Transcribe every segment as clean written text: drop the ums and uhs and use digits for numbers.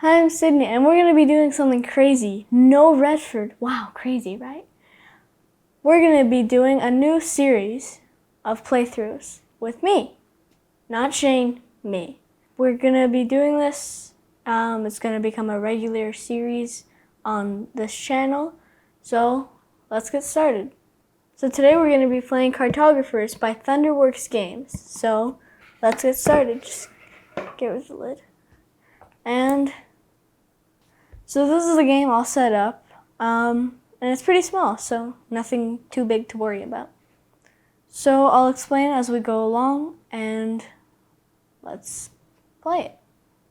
Hi, I'm Sydney, and we're going to be doing something crazy. No Redford. Wow, crazy, right? We're going to be doing a new series of playthroughs with me. Not Shane, me. We're going to be doing this. It's going to become a regular series on this channel. So, let's get started. So today we're going to be playing Cartographers by Thunderworks Games. So, let's get started. Just get rid of the lid. And so this is the game all set up, and it's pretty small, so nothing too big to worry about. So I'll explain as we go along, and let's play it.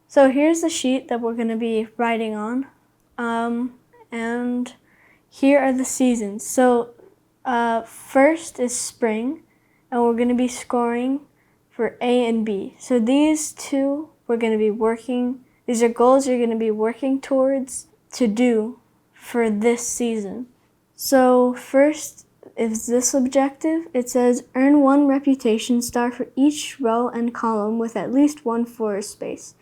So here's the sheet that we're going to be writing on, and here are the seasons. So first is spring, and we're going to be scoring for A and B. So these two we're going to be working. These are goals you're going to be working towards to do for this season. So first is this objective. It says earn 1 reputation star for each row and column with at least 1 forest space.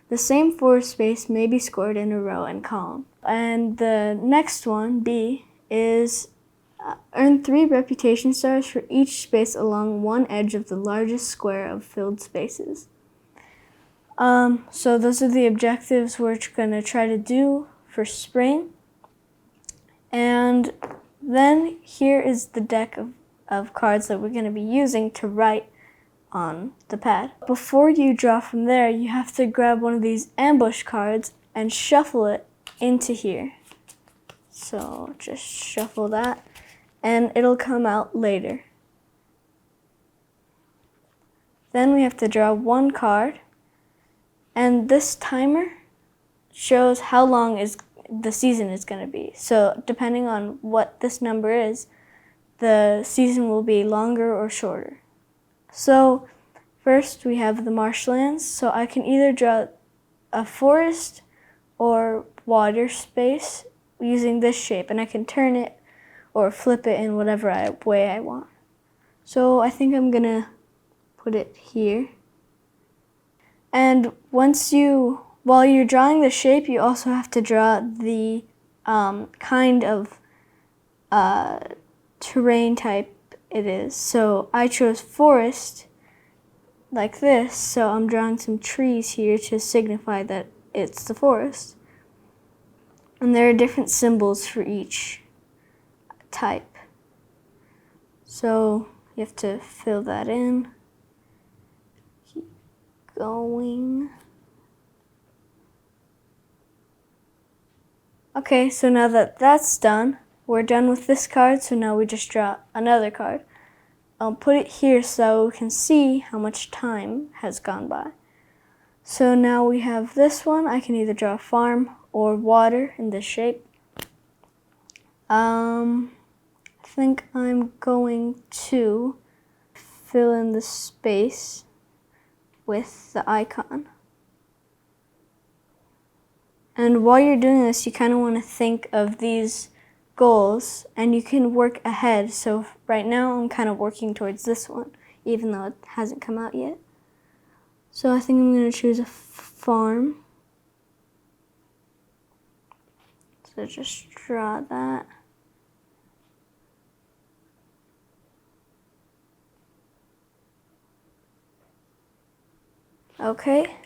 The same forest space may be scored in a row and column. And the next one, B, is earn 3 reputation stars for each space along one edge of the largest square of filled spaces. So those are the objectives we're going to try to do for spring. And then here is the deck of cards that we're going to be using to write on the pad. Before you draw from there, you have to grab one of these ambush cards and shuffle it into here. So just shuffle that, and it'll come out later. Then we have to draw 1 card. And this timer shows how long the season is going to be. So depending on what this number is, the season will be longer or shorter. So first we have the marshlands. So I can either draw a forest or water space using this shape, and I can turn it or flip it in whatever way I want. So I think I'm going to put it here. And while you're drawing the shape, you also have to draw the kind of terrain type it is. So I chose forest like this, so I'm drawing some trees here to signify that it's the forest. And there are different symbols for each type. So you have to fill that in. Going. Okay, so now that that's done, we're done with this card, so now we just draw another card. I'll put it here so we can see how much time has gone by. So now we have this one. I can either draw a farm or water in this shape. I think I'm going to fill in the space with the icon. And while you're doing this, you kind of want to think of these goals, and you can work ahead. So right now I'm kind of working towards this one, even though it hasn't come out yet. So I think I'm going to choose a farm. So just draw that. Okay,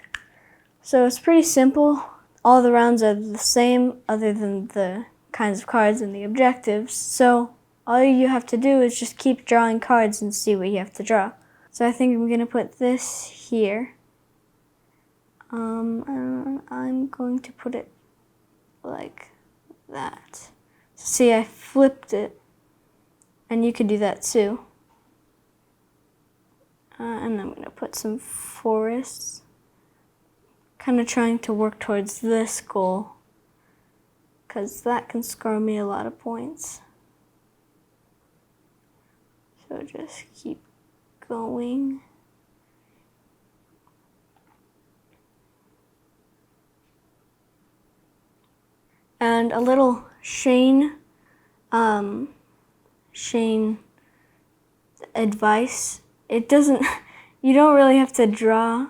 so it's pretty simple. All the rounds are the same other than the kinds of cards and the objectives. So all you have to do is just keep drawing cards and see what you have to draw. So I think I'm going to put this here. I'm going to put it like that. See, I flipped it, and you could do that too. And I'm going to put some forests. Kind of trying to work towards this goal, because that can score me a lot of points. So just keep going. And a little Shane advice. You don't really have to draw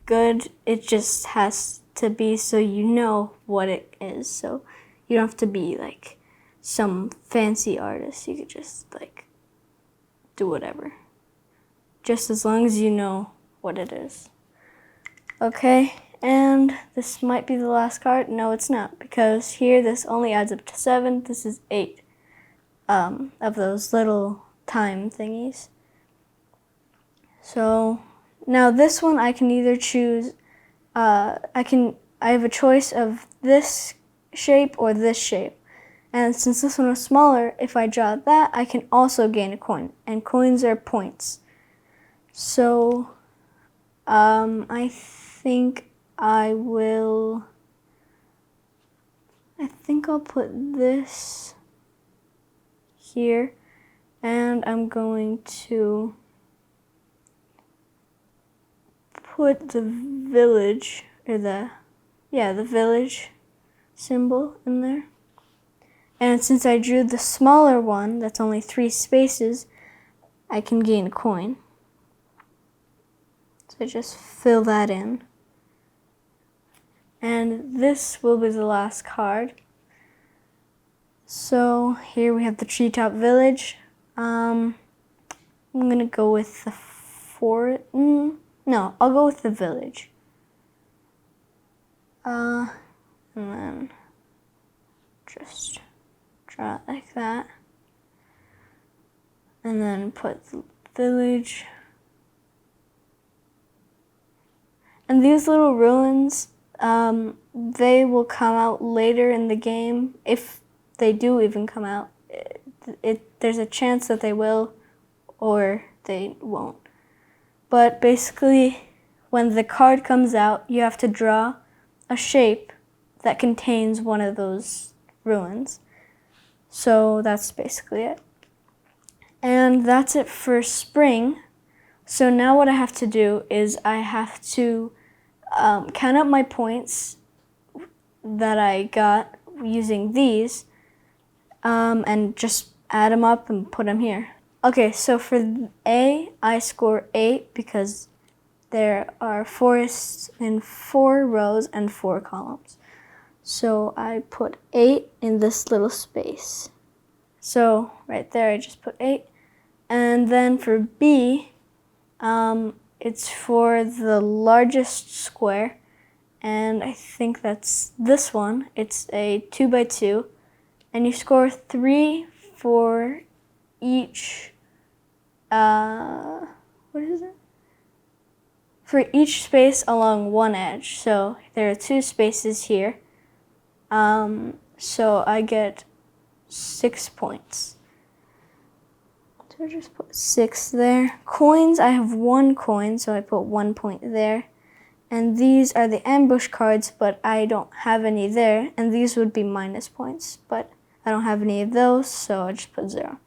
good, it just has to be so you know what it is. So you don't have to be like some fancy artist. You could just like do whatever. Just as long as you know what it is. Okay, and this might be the last card. No, it's not, because here this only adds up to 7. This is 8 of those little time thingies. So now this one I can either choose, I have a choice of this shape or this shape. And since this one was smaller, if I draw that, I can also gain a coin. And coins are points. So I think I'll put this here, and I'm going to put the village, or the village symbol in there. And since I drew the smaller one, that's only 3 spaces, I can gain a coin. So just fill that in. And this will be the last card. So here we have the treetop village. I'm gonna go with the no, I'll go with the village. And then just draw it like that. And then put the village. And these little ruins, they will come out later in the game. If they do even come out, there's a chance that they will or they won't. But basically, when the card comes out, you have to draw a shape that contains one of those ruins. So that's basically it. And that's it for spring. So now what I have to do is I have to count up my points that I got using these and just add them up and put them here. Okay, so for A, I score 8 because there are forests in 4 rows and 4 columns. So I put 8 in this little space. So right there I just put 8. And then for B, it's for the largest square, and I think that's this one. It's a 2x2, and you score 3 for each, what is it? For each space along one edge. So there are 2 spaces here. So I get 6 points. So I just put 6 there. Coins, I have 1 coin, so I put 1 point there. And these are the ambush cards, but I don't have any there. And these would be minus points, but I don't have any of those, so I just put 0.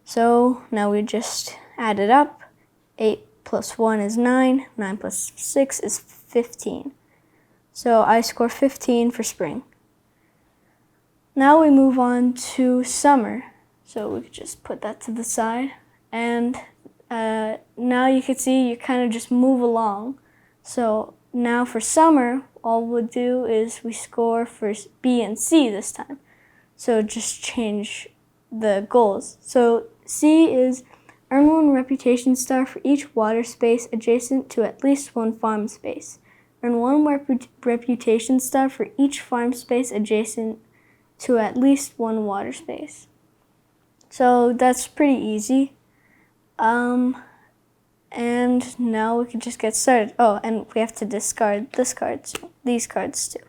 So now we just add it up. 8 plus 1 is 9. 9 plus 6 is 15. So I score 15 for spring. Now we move on to summer. So we could just put that to the side. And now you can see you kind of just move along. So now for summer, all we'll do is we score for B and C this time. So just change the goals. So C is earn 1 reputation star for each water space adjacent to at least 1 farm space. Earn 1 reputation star for each farm space adjacent to at least 1 water space. So that's pretty easy. And now we can just get started. Oh, and we have to discard these cards too.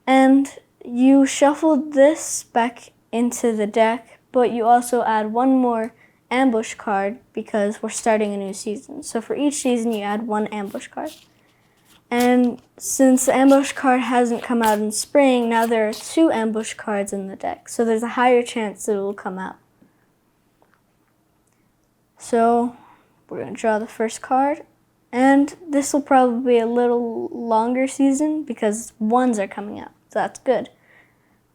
And you shuffled this back into the deck, but you also add 1 more ambush card because we're starting a new season. So for each season, you add 1 ambush card. And since the ambush card hasn't come out in spring, now there are 2 ambush cards in the deck. So there's a higher chance that it will come out. So we're going to draw the first card. And this will probably be a little longer season because 1s are coming out. So that's good.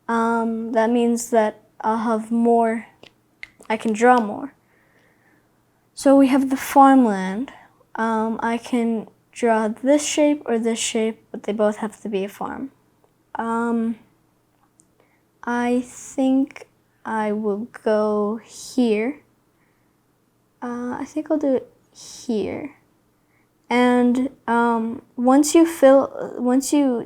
That means that I'll have more, I can draw more. So we have the farmland. I can draw this shape or this shape, but they both have to be a farm. I think I will go here. I think I'll do it here. And once you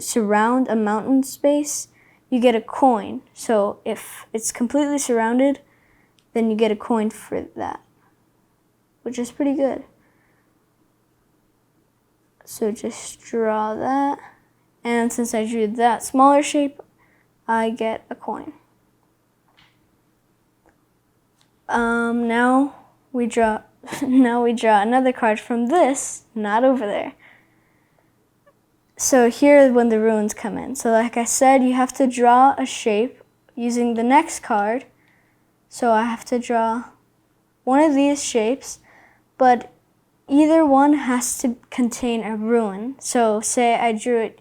surround a mountain space, you get a coin. So if it's completely surrounded, then you get a coin for that, which is pretty good. So just draw that. And since I drew that smaller shape, I get a coin. Now we draw another card from this, not over there. So here is when the ruins come in. So like I said, you have to draw a shape using the next card. So I have to draw one of these shapes, but either one has to contain a ruin. So say I drew it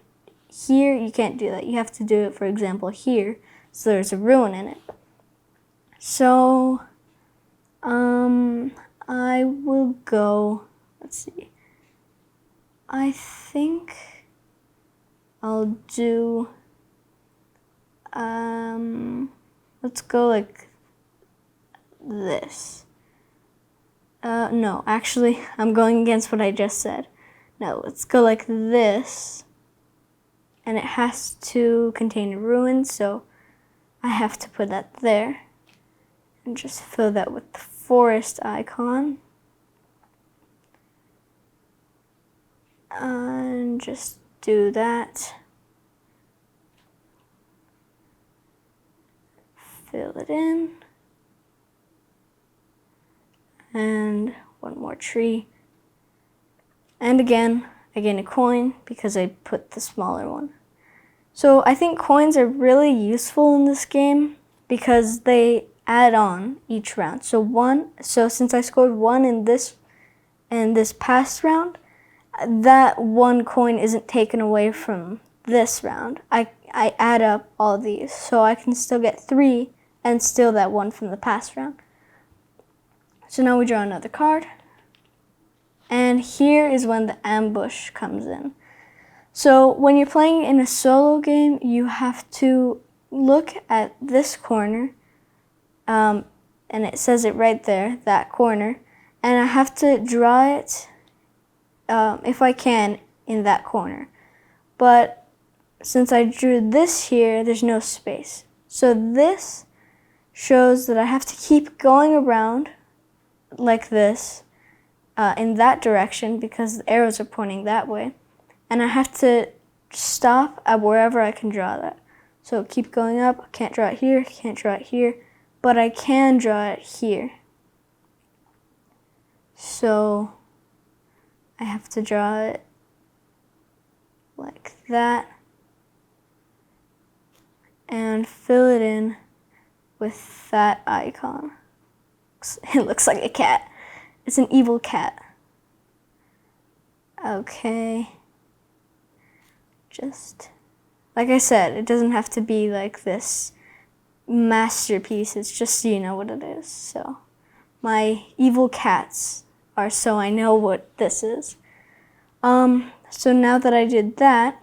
here, you can't do that. You have to do it, for example, here. So there's a ruin in it. So I will go, let's see. I think I'll do, let's go like this. No, actually, I'm going against what I just said. No, let's go like this. And it has to contain a ruin, so I have to put that there. And just fill that with the forest icon. And just do that. Fill it in. And one more tree. And again, I gain a coin because I put the smaller one. So I think coins are really useful in this game because they add on each round. So since I scored 1 in this past round, that 1 coin isn't taken away from this round. I add up all these, so I can still get 3 and steal that 1 from the past round. So now we draw another card. And here is when the ambush comes in. So when you're playing in a solo game, you have to look at this corner, and it says it right there, that corner, and I have to draw it, if I can, in that corner. But since I drew this here, there's no space. So this shows that I have to keep going around like this, in that direction because the arrows are pointing that way. And I have to stop at wherever I can draw that. So keep going up, I can't draw it here, can't draw it here, but I can draw it here. So I have to draw it like that and fill it in with that icon. It looks like a cat. It's an evil cat. Okay. Just, like I said, it doesn't have to be like this masterpiece. It's just so you know what it is. So my evil cats are so I know what this is. So now that I did that,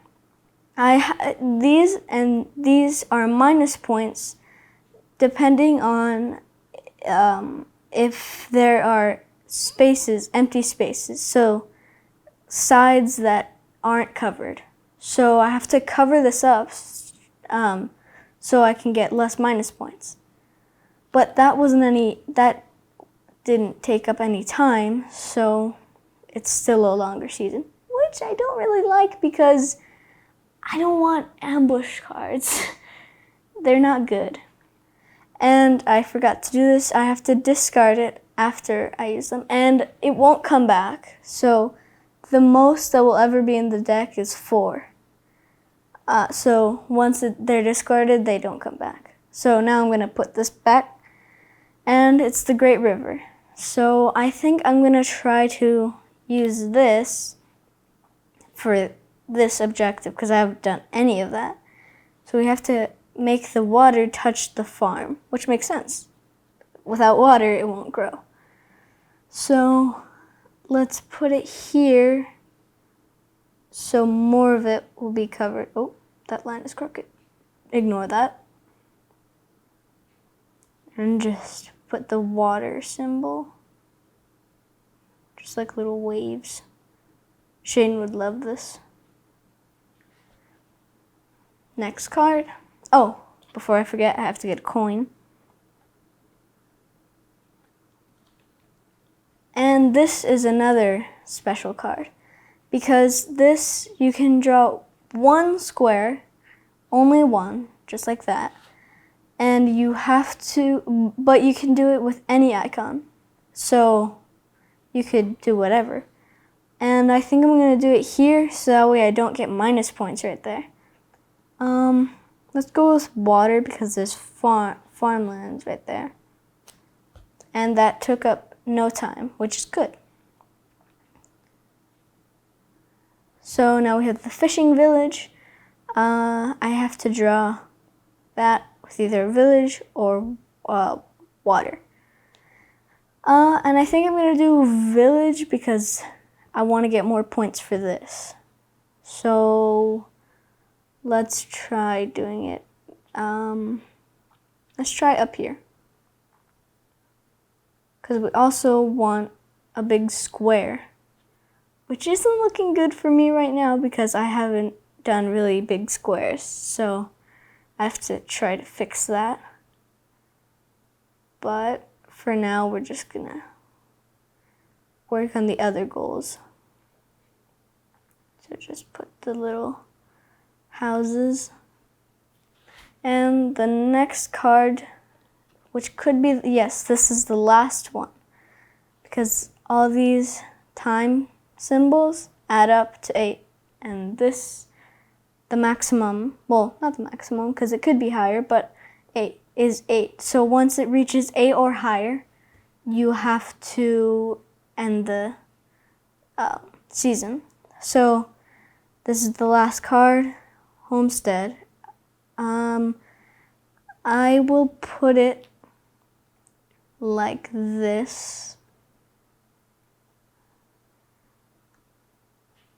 these are minus points depending on if there are spaces, empty spaces, so sides that aren't covered. So I have to cover this up so I can get less minus points. But that didn't take up any time, so it's still a longer season, which I don't really like because I don't want ambush cards. They're not good. And I forgot to do this. I have to discard it after I use them, and it won't come back. So the most that will ever be in the deck is 4. So once they're discarded, they don't come back. So now I'm going to put this back, and it's the Great River. So I think I'm going to try to use this for this objective because I haven't done any of that. So we have to make the water touch the farm, which makes sense. Without water, it won't grow. So let's put it here so more of it will be covered. Oh, that line is crooked. Ignore that. And just put the water symbol. Just like little waves. Shane would love this. Next card. Oh, before I forget, I have to get a coin. And this is another special card. Because this, you can draw one square, only one, just like that. And you have to, but you can do it with any icon. So you could do whatever. And I think I'm going to do it here, so that way I don't get minus points right there. Let's go with water because there's farmlands right there. And that took up no time, which is good. So now we have the fishing village. I have to draw that with either a village or water. And I think I'm going to do village because I want to get more points for this. So let's try doing it. Let's try up here. Because we also want a big square, which isn't looking good for me right now because I haven't done really big squares. So I have to try to fix that. But for now, we're just gonna work on the other goals. So just put the little houses. And the next card, which could be, yes, this is the last one. Because all these time symbols add up to 8. And this, the maximum, well, not the maximum because it could be higher, but 8 is 8. So once it reaches 8 or higher, you have to end the season. So this is the last card, Homestead. I will put it like this.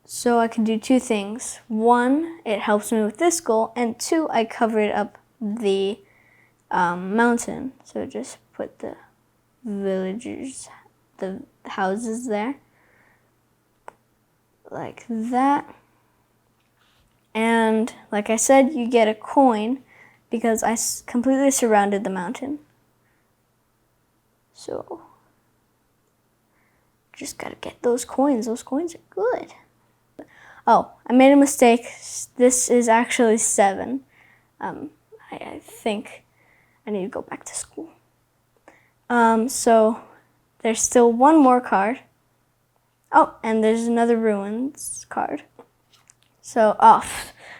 So I can do two things. One, it helps me with this goal, and two, I covered up the mountain. So just put the villagers, the houses there, like that. And like I said, you get a coin because I completely surrounded the mountain. So just gotta get those coins. Those coins are good. Oh, I made a mistake. This is actually 7. I think I need to go back to school. So there's still one more card. Oh, and there's another ruins card. So,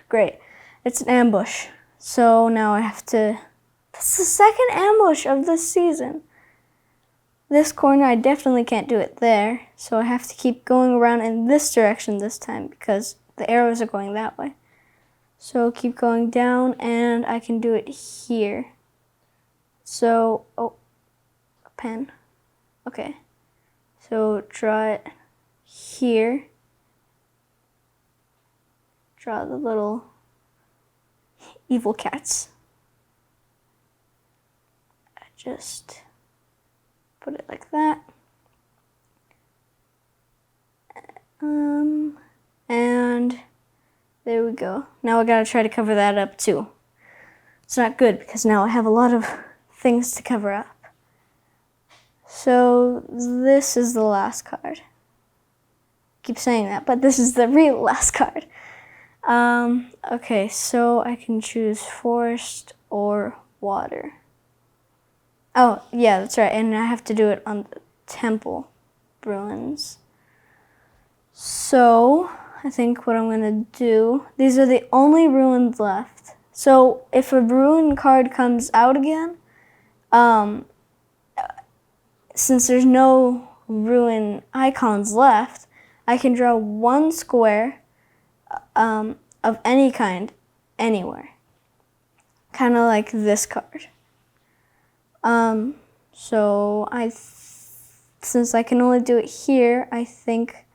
great. It's an ambush. So now I have to, that's the second ambush of this season. This corner, I definitely can't do it there. So I have to keep going around in this direction this time because the arrows are going that way. So keep going down and I can do it here. So, oh, a pen. Okay. So draw it here. Draw the little evil cats. I just put it like that. And there we go. Now I gotta try to cover that up too. It's not good because now I have a lot of things to cover up. So this is the last card. Keep saying that, but this is the real last card. Okay, so I can choose forest or water. Oh, yeah, that's right. And I have to do it on the temple ruins. So I think what I'm going to do, these are the only ruins left. So if a ruin card comes out again, since there's no ruin icons left, I can draw one square of any kind anywhere. Kind of like this card. So I since I can only do it here, I think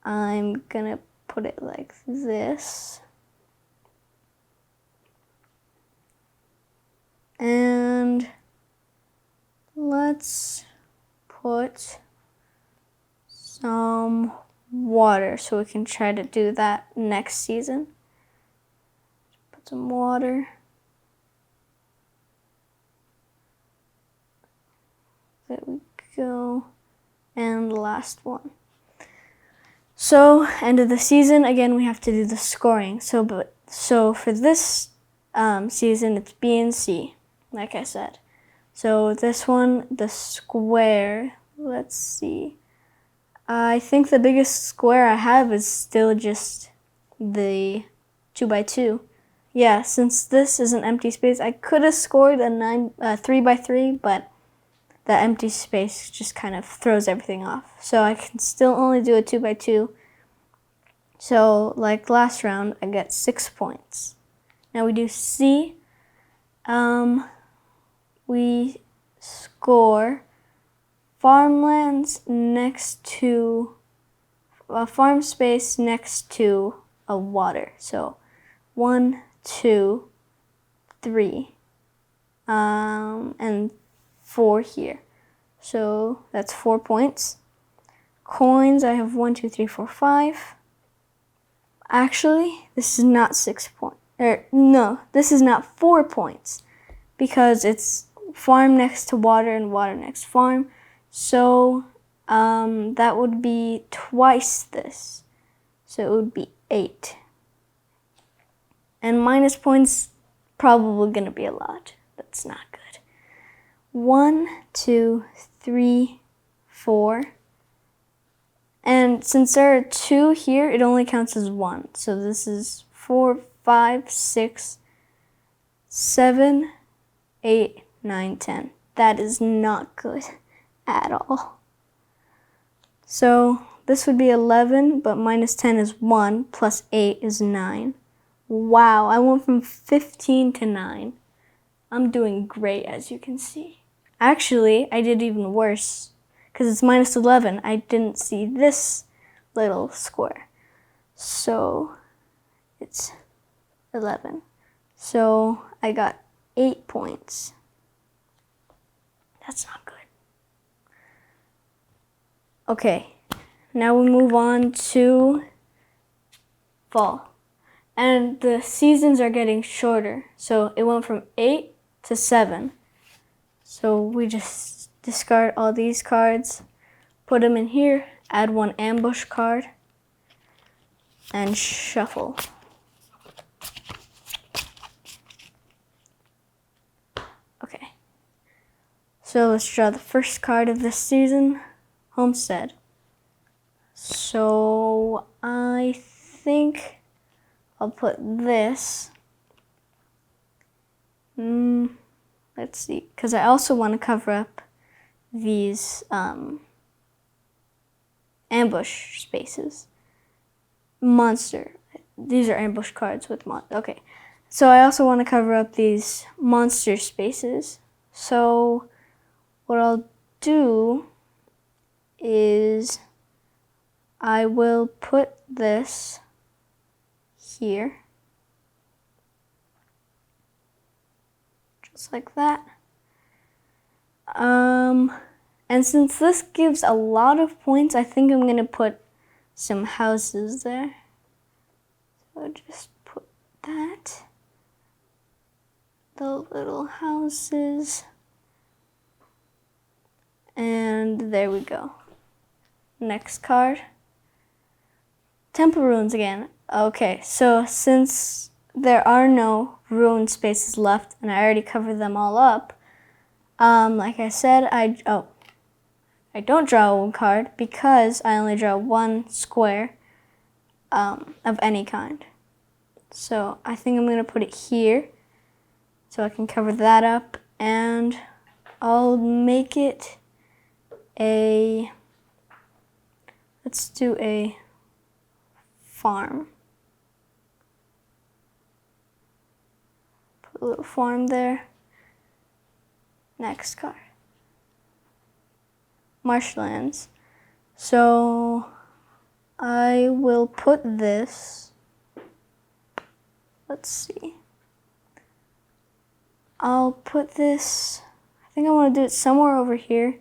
I'm gonna put it like this. And let's put some water so we can try to do that next season. Put some water. There we go. And the last one. So, end of the season, again, we have to do the scoring. So for this season, it's B and C, like I said. So this one, the square, let's see. I think the biggest square I have is still just the 2x2. Yeah, since this is an empty space, I could have scored a 3x3, but the empty space just kind of throws everything off. So I can still only do a 2x2. So like last round, I get 6 points. Now we do C. We score farmlands next to a farm space next to a water. So 1, 2, 3, and 4 here. So that's 4 points. Coins, I have 1, 2, 3, 4, 5. Actually, this is not 6 points. No, this is not 4 points because it's farm next to water and water next to farm. So that would be twice this. So it would be 8. And minus points, probably going to be a lot. That's not good. 1, 2, 3, 4. And since there are 2 here, it only counts as 1. So this is 4, 5, 6, 7, 8, 9, 10. That is not good at all. So this would be 11, but minus 10 is 1, plus 8 is 9. Wow, I went from 15 to 9. I'm doing great, as you can see. Actually, I did even worse, because it's minus 11. I didn't see this little square. So it's 11. So I got 8 points. That's not good. Okay, now we move on to fall. And the seasons are getting shorter. So it went from 8 to 7. So we just discard all these cards, put them in here, add 1 ambush card, and shuffle. Okay. So let's draw the first card of this season, Homestead. So I think I'll put this. Let's see, because I also want to cover up these ambush spaces. Monster. These are ambush cards with okay. So I also want to cover up these monster spaces. So what I'll do is I will put this here. Just like that. And since this gives a lot of points, I think I'm going to put some houses there. So just put that. The little houses. And there we go. Next card. Temple ruins again. Okay, so since there are no ruin spaces left and I already covered them all up, like I said, I don't draw 1 card because I only draw 1 square of any kind. So I think I'm going to put it here so I can cover that up, and I'll make it let's do a farm. Put a little farm there. Next card. marshlands. So I will put this, let's see. I'll put this, I think I want to do it somewhere over here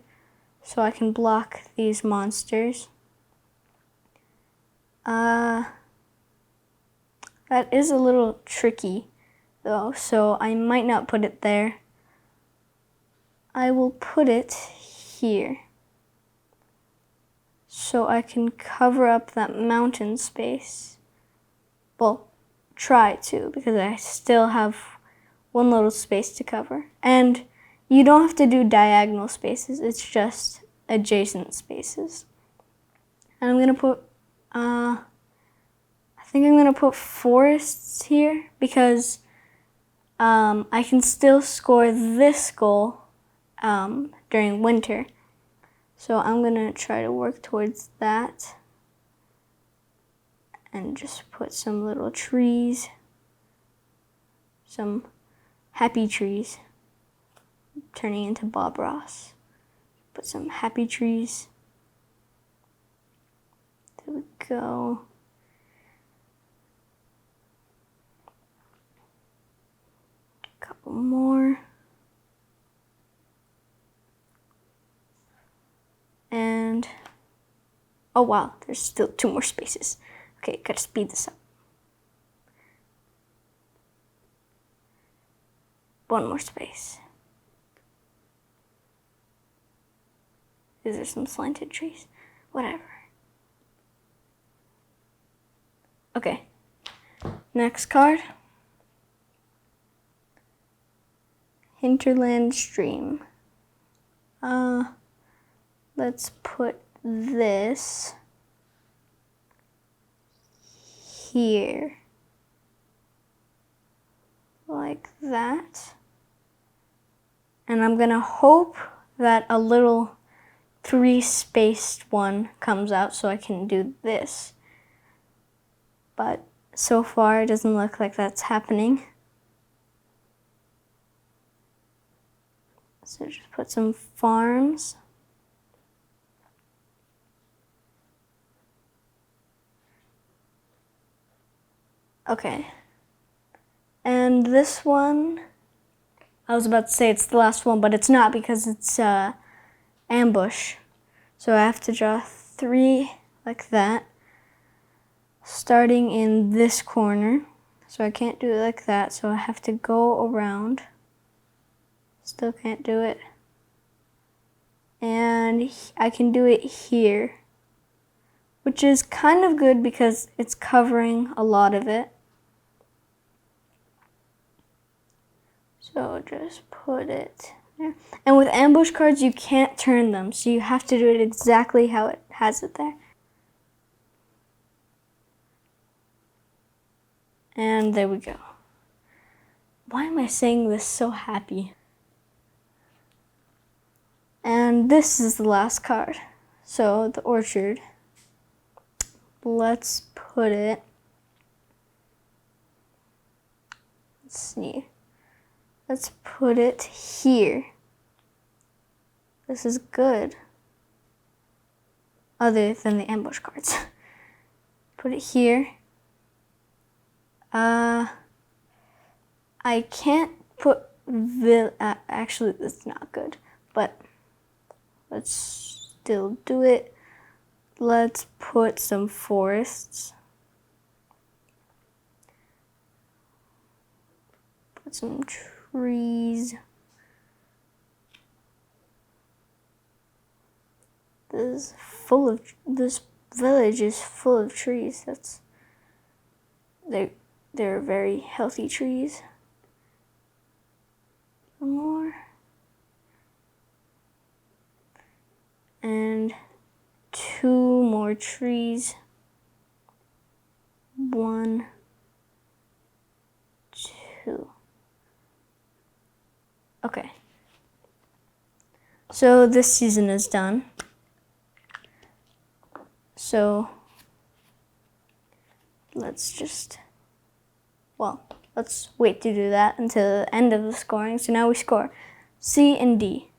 so I can block these monsters. That is a little tricky though, so I might not put it there. I will put it here so I can cover up that mountain space. Well, try to, because I still have one little space to cover. And you don't have to do diagonal spaces, it's just adjacent spaces. And I'm gonna put, I think I'm gonna put forests here because I can still score this goal during winter. So I'm gonna try to work towards that and just put some little trees, some happy trees, turning into Bob Ross. Put some happy trees. There we go. A couple more. And, oh wow, there's still 2 more spaces. Okay, gotta speed this up. 1 more space. Is there some slanted trees? Whatever. Okay, next card. Hinterland Stream. Let's put this here, like that. And I'm gonna hope that a little 3-spaced one comes out so I can do this. But so far it doesn't look like that's happening. So just put some farms. Okay, and this one, I was about to say it's the last one, but it's not because it's ambush. So I have to draw 3 like that, starting in this corner. So I can't do it like that, so I have to go around. Still can't do it. And I can do it here, which is kind of good because it's covering a lot of it. So just put it there. And with ambush cards, you can't turn them, so you have to do it exactly how it has it there. And there we go. Why am I saying this so happy? And this is the last card. So the orchard. Let's put it, let's see. Let's put it here. This is good. Other than the ambush cards. Put it here. I can't put actually that's not good, but let's still do it. Let's put some forests. Put some trees. This village is full of trees. They're very healthy trees. One more. And 2 more trees. 1, 2. Okay. So this season is done. So let's wait to do that until the end of the scoring. So now we score C and D.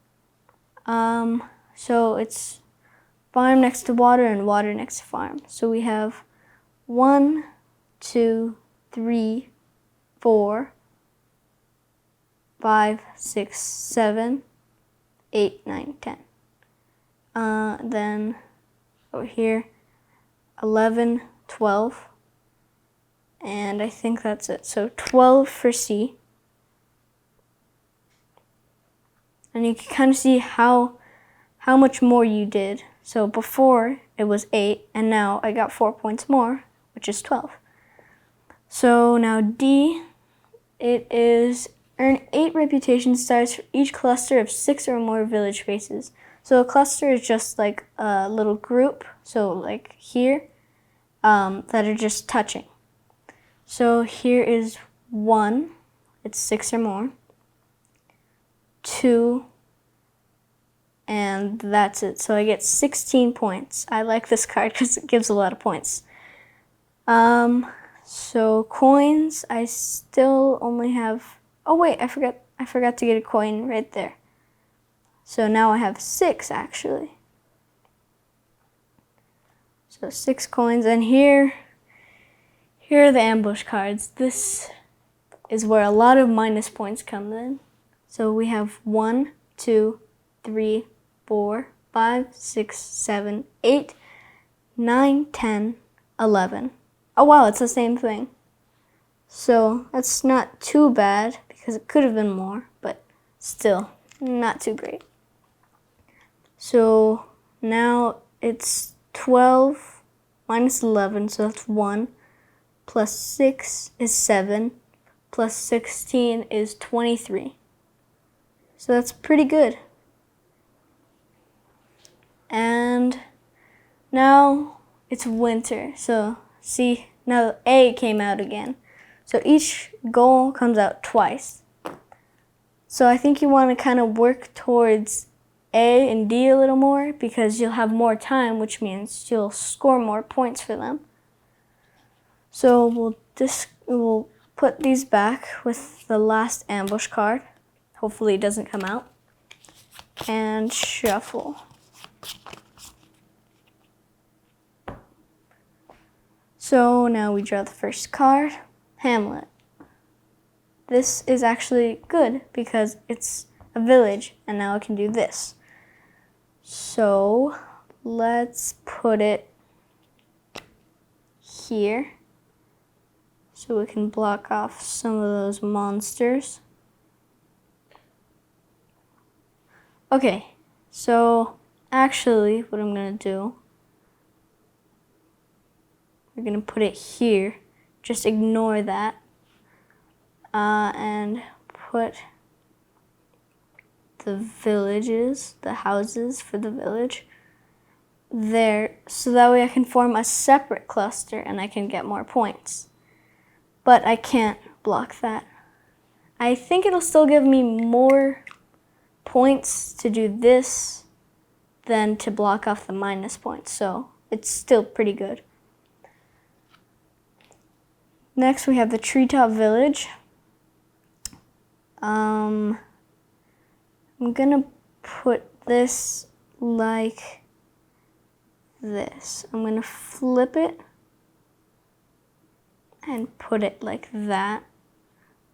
So it's farm next to water and water next to farm. So we have 1, 2, 3, 4, 5, 6, 7, 8, 9, 10. Then over here, 11, 12. And I think that's it. So 12 for C. And you can kind of see how much more you did. So before it was 8, and now I got 4 points more, which is 12. So now D, it is earn 8 reputation stars for each cluster of 6 or more village faces. So a cluster is just like a little group, so like here, that are just touching. So here is 1, it's 6 or more, 2, and that's it. So I get 16 points. I like this card because it gives a lot of points. So coins, I still only have, oh wait, I forgot to get a coin right there. So now I have 6 actually. So 6 coins, and here are the ambush cards. This is where a lot of minus points come in. So we have 1, 2, 3, 4, 5, 6, 7, 8, 9, 10, 11. Oh wow, it's the same thing. So that's not too bad because it could have been more, but still not too great. So now it's 12 minus 11, so that's 1, plus 6 is 7, plus 16 is 23. So that's pretty good. And now it's winter. So see, now A came out again. So each goal comes out twice. So I think you want to kind of work towards A and D a little more because you'll have more time, which means you'll score more points for them. So we'll put these back with the last ambush card. Hopefully it doesn't come out. And shuffle. So now we draw the first card, Hamlet. This is actually good because it's a village, and now I can do this. So let's put it here so we can block off some of those monsters. Okay, so actually what I'm gonna do, we're gonna put it here. Just ignore that. And put the villages, the houses for the village there, so that way I can form a separate cluster and I can get more points. But I can't block that. I think it'll still give me more points to do this than to block off the minus points, so it's still pretty good. Next we have the treetop village. I'm gonna put this like this. I'm gonna flip it and put it like that.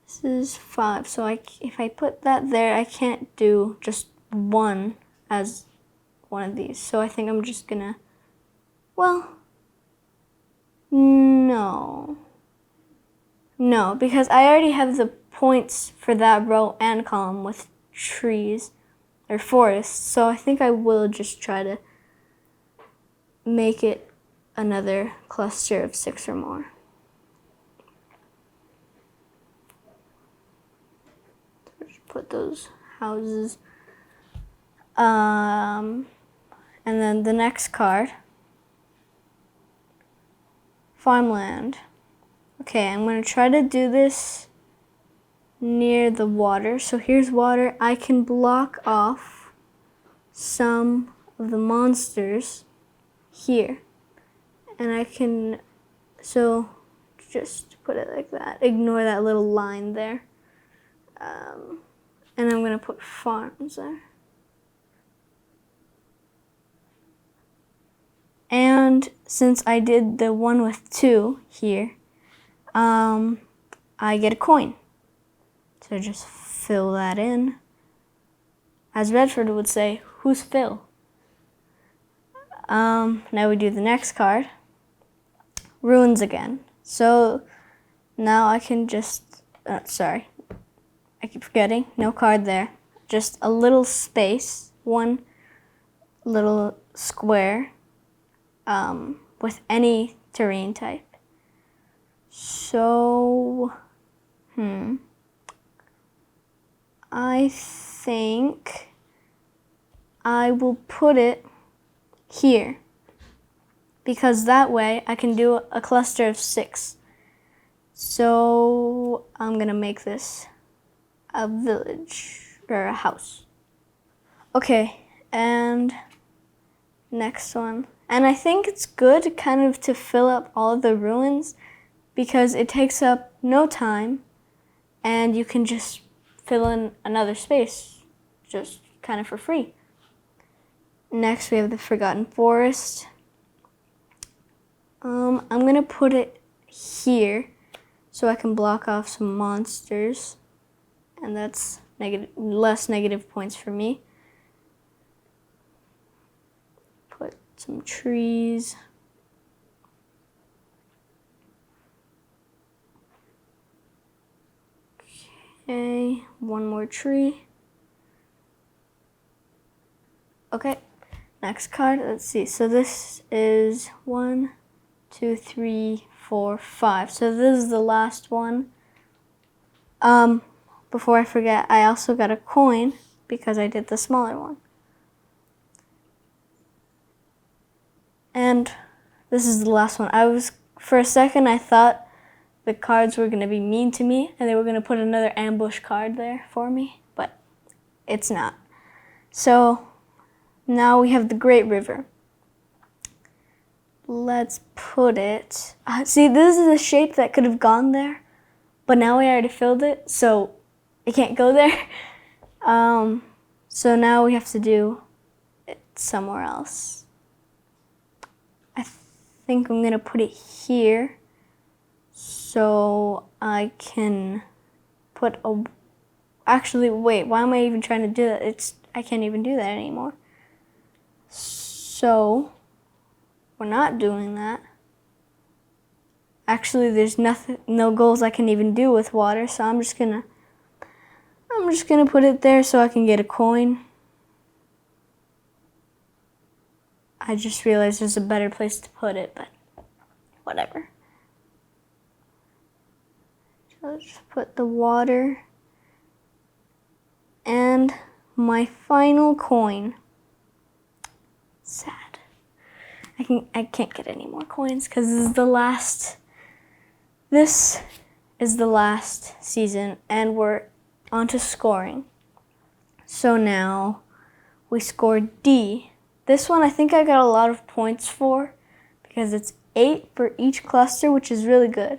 This is 5, so if I put that there, I can't do just one as one of these. So I think I'm just gonna, well, no, because I already have the points for that row and column with trees or forests, so I think I will just try to make it another cluster of 6 or more. So just put those houses. And then the next card, farmland. Okay, I'm gonna try to do this near the water. So here's water. I can block off some of the monsters here. And I can, so just put it like that. Ignore that little line there. And I'm gonna put farms there. And since I did the one with 2 here, I get a coin. So just fill that in. As Redford would say, who's Phil? Now we do the next card. Ruins again. So now I can just, sorry, I keep forgetting, no card there. Just a little space, one little square with any terrain type. So, I think I will put it here, because that way I can do a cluster of 6. So I'm gonna make this a village, or a house. Okay, and next one. And I think it's good kind of to fill up all of the ruins, because it takes up no time and you can just fill in another space just kind of for free. Next we have the Forgotten Forest. I'm gonna put it here so I can block off some monsters, and that's less negative points for me. Put some trees. Okay, one more tree. Okay, next card, let's see. So this is 1, 2, 3, 4, 5. So this is the last one. Before I forget, I also got a coin because I did the smaller one. And this is the last one. For a second, I thought the cards were gonna be mean to me and they were gonna put another ambush card there for me, but it's not. So now we have the Great River. Let's put it, see, this is a shape that could have gone there, but now we already filled it, so it can't go there. So now we have to do it somewhere else. I think I'm gonna put it here so I can put a, actually, wait, why am I even trying to do that? I can't even do that anymore. So we're not doing that. Actually, there's no goals I can even do with water, so I'm just gonna put it there so I can get a coin. I just realized there's a better place to put it, but whatever. So let's put the water and my final coin. Sad. I can't get any more coins because this is the last season and we're on to scoring. So now we scored D. This one I think I got a lot of points for because it's 8 for each cluster, which is really good.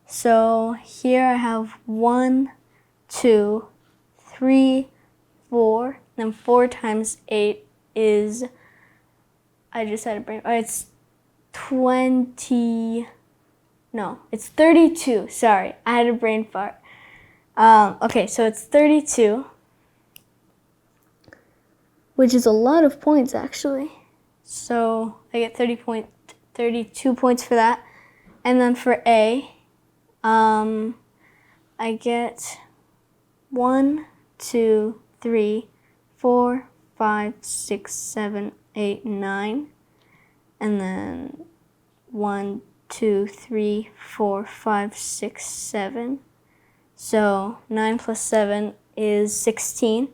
So here I have 1, 2, 3, 4, and 4 times 8 is, I just had a brain, it's 20, no, it's 32, sorry, I had a brain fart. Okay, so it's 32, which is a lot of points actually. So I get 32 points for that. And then for A, I get 1, 2, 3, 4, 5, 6, 7, 8, 9. And then 1, 2, 3, 4, 5, 6, 7. So 9 plus 7 is 16.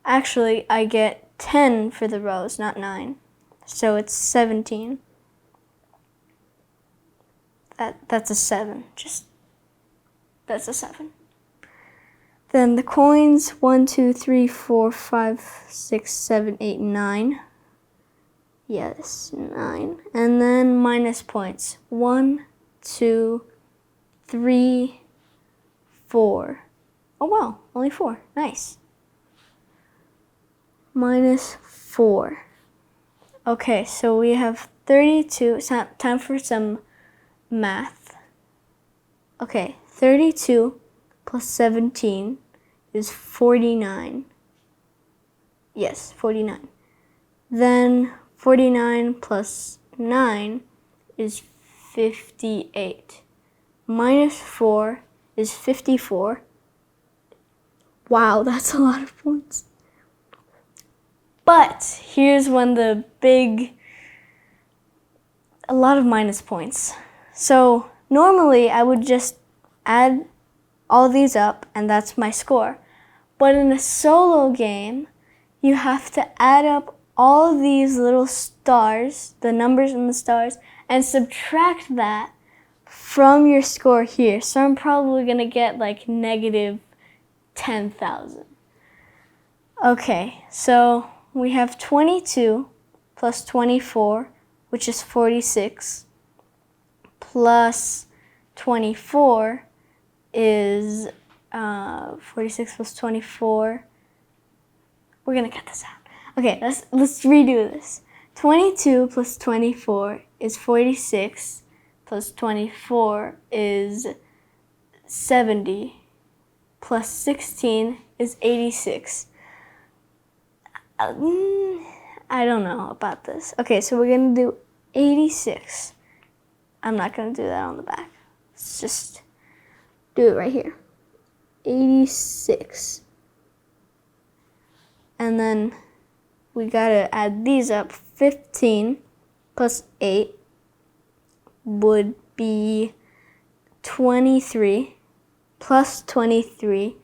Actually, I get 10 for the rows, not 9. So it's 17. That's a 7. That's a 7. Then the coins, 1, 2, 3, 4, 5, 6, 7, 8, 9. Yes, 9. And then minus points. 1, 2, 3, 4. Oh wow, only 4. Nice. Minus 4. Okay, so we have 32, time for some math. Okay, 32 plus 17 is 49. Yes, 49. Then 49 plus 9 is 58. Minus 4 is 54. Wow, that's a lot of points. But here's when a lot of minus points. So normally I would just add all these up and that's my score. But in a solo game, you have to add up all these little stars, the numbers in the stars, and subtract that from your score here. So I'm probably gonna get like negative 10,000. Okay, so we have 22 plus 24, which is 46, plus 24 is 46 plus 24. We're gonna cut this out. Okay, let's redo this. 22 plus 24 is 46, plus 24 is 70, plus 16 is 86. I don't know about this. Okay, so we're gonna do 86. I'm not gonna do that on the back. Let's just do it right here. 86. And then we gotta add these up. 15 plus 8 would be 23. Plus 23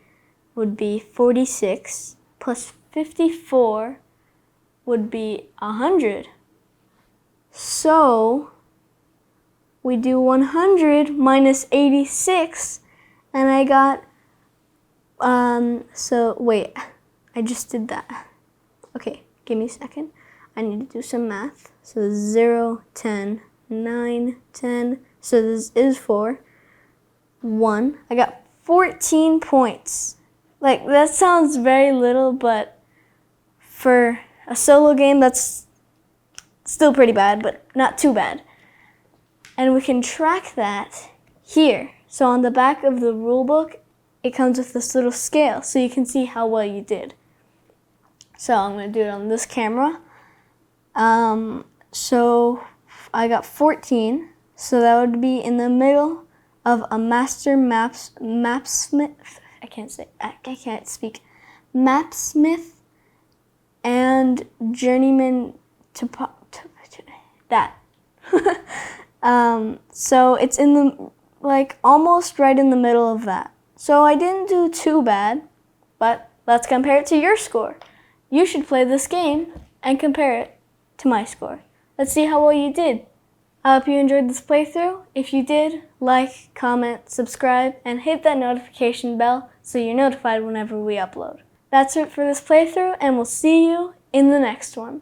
would be 46. Plus 54 would be 100. So we do 100 minus 86, and I got, so wait, I just did that. Okay, give me a second. I need to do some math. So 0, 10, 9, 10. So this is 4. 1. I got 14 points. Like, that sounds very little, but for a solo game, that's still pretty bad, but not too bad. And we can track that here. So on the back of the rule book, it comes with this little scale, so you can see how well you did. So I'm going to do it on this camera. So I got 14, so that would be in the middle of a master mapsmith. I can't speak. Mapsmith and journeyman that. So it's in the, like, almost right in the middle of that. So I didn't do too bad, but let's compare it to your score. You should play this game and compare it to my score. Let's see how well you did. I hope you enjoyed this playthrough. If you did, like, comment, subscribe, and hit that notification bell so you're notified whenever we upload. That's it for this playthrough, and we'll see you in the next one.